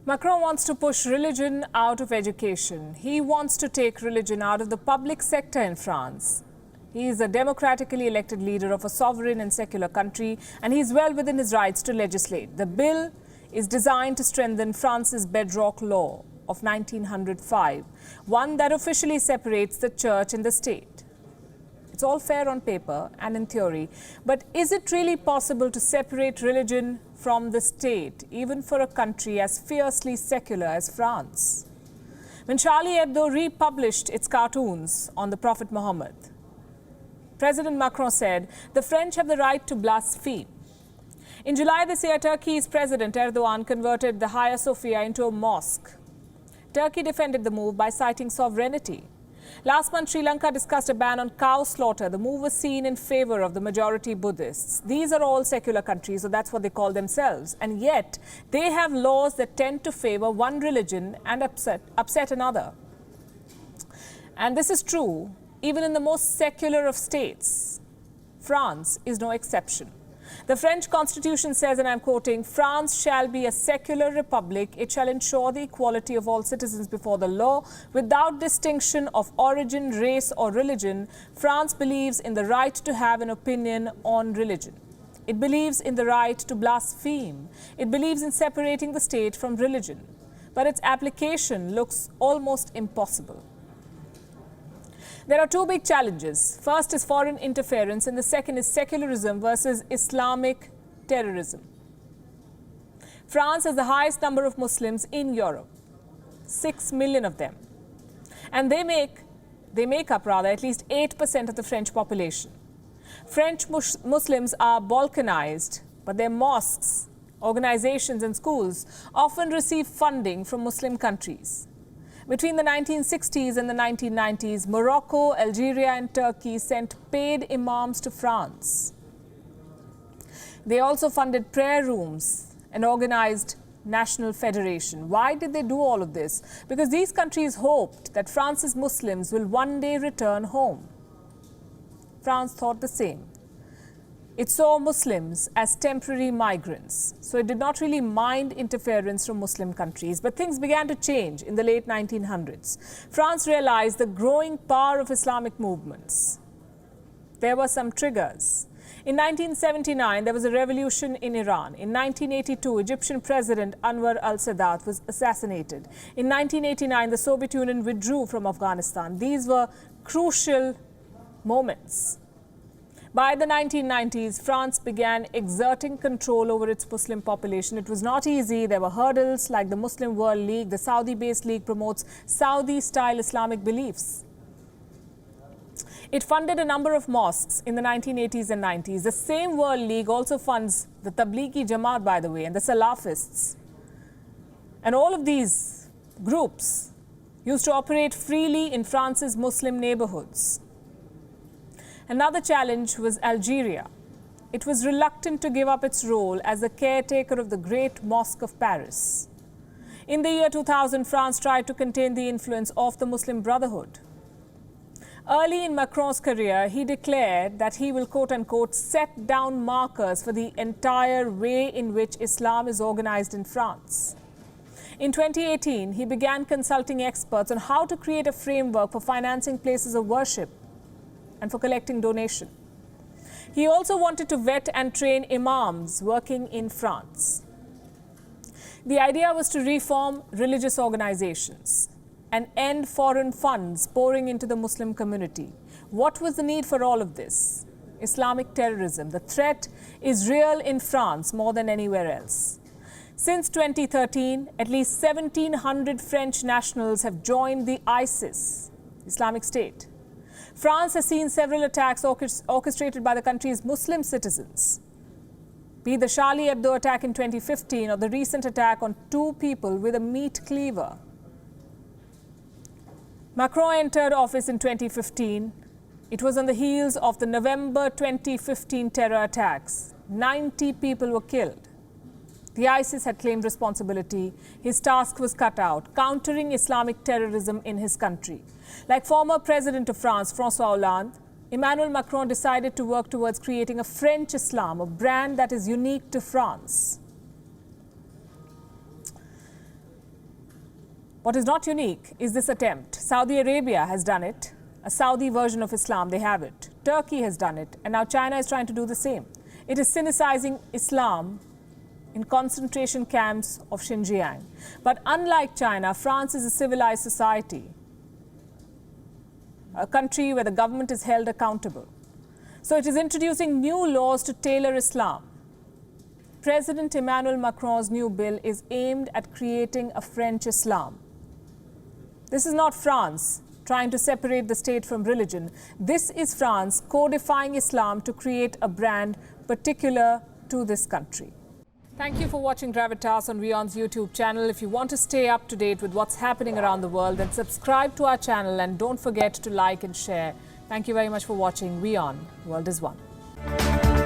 Macron wants to push religion out of education. He wants to take religion out of the public sector in France. He is a democratically elected leader of a sovereign and secular country, and he is well within his rights to legislate. The bill is designed to strengthen France's bedrock law of 1905, one that officially separates the church and the state. It's all fair on paper and in theory, but is it really possible to separate religion from the state, even for a country as fiercely secular as France? When Charlie Hebdo republished its cartoons on the Prophet Muhammad, President Macron said, "The French have the right to blaspheme." In July this year, Turkey's President Erdogan converted the Hagia Sophia into a mosque. Turkey defended the move by citing sovereignty. Last month, Sri Lanka discussed a ban on cow slaughter. The move was seen in favor of the majority Buddhists. These are all secular countries, so that's what they call themselves. And yet, they have laws that tend to favor one religion and upset another. And this is true even in the most secular of states. France is no exception. The French constitution says, and I'm quoting, "France shall be a secular republic. It shall ensure the equality of all citizens before the law without distinction of origin, race or religion. France believes in the right to have an opinion on religion. It believes in the right to blaspheme. It believes in separating the state from religion. But its application looks almost impossible." There are two big challenges. First is foreign interference, and the second is secularism versus Islamic terrorism. France has the highest number of Muslims in Europe, 6 million of them. And they make up at least 8% of the French population. French Muslims are balkanized, but their mosques, organizations and schools often receive funding from Muslim countries. Between the 1960s and the 1990s, Morocco, Algeria and Turkey sent paid imams to France. They also funded prayer rooms and organized national federation. Why did they do all of this? Because these countries hoped that France's Muslims will one day return home. France thought the same. It saw Muslims as temporary migrants, so it did not really mind interference from Muslim countries. But things began to change in the late 1900s. France realized the growing power of Islamic movements. There were some triggers. In 1979, there was a revolution in Iran. In 1982, Egyptian President Anwar al-Sadat was assassinated. In 1989, the Soviet Union withdrew from Afghanistan. These were crucial moments. By the 1990s, France began exerting control over its Muslim population. It was not easy. There were hurdles like the Muslim World League. The Saudi-based league promotes Saudi-style Islamic beliefs. It funded a number of mosques in the 1980s and 90s. The same World League also funds the Tablighi Jamaat, by the way, and the Salafists. And all of these groups used to operate freely in France's Muslim neighborhoods. Another challenge was Algeria. It was reluctant to give up its role as the caretaker of the Great Mosque of Paris. In the year 2000, France tried to contain the influence of the Muslim Brotherhood. Early in Macron's career, he declared that he will, quote-unquote, set down markers for the entire way in which Islam is organized in France. In 2018, he began consulting experts on how to create a framework for financing places of worship and for collecting donation. He also wanted to vet and train imams working in France. The idea was to reform religious organizations and end foreign funds pouring into the Muslim community. What was the need for all of this? Islamic terrorism. The threat is real in France more than anywhere else. Since 2013, at least 1,700 French nationals have joined the ISIS, Islamic State. France has seen several attacks orchestrated by the country's Muslim citizens, be it the Charlie Hebdo attack in 2015 or the recent attack on 2 people with a meat cleaver. Macron entered office in 2015. It was on the heels of the November 2015 terror attacks. 90 people were killed. The ISIS had claimed responsibility. His task was cut out, countering Islamic terrorism in his country. Like former President of France, François Hollande, Emmanuel Macron decided to work towards creating a French Islam, a brand that is unique to France. What is not unique is this attempt. Saudi Arabia has done it. A Saudi version of Islam, they have it. Turkey has done it. And now China is trying to do the same. It is cynicizing Islam in concentration camps of Xinjiang. But unlike China, France is a civilized society, a country where the government is held accountable. So it is introducing new laws to tailor Islam. President Emmanuel Macron's new bill is aimed at creating a French Islam. This is not France trying to separate the state from religion. This is France codifying Islam to create a brand particular to this country. Thank you for watching Gravitas on WION's YouTube channel. If you want to stay up to date with what's happening around the world, then subscribe to our channel and don't forget to like and share. Thank you very much for watching WION. The world is one.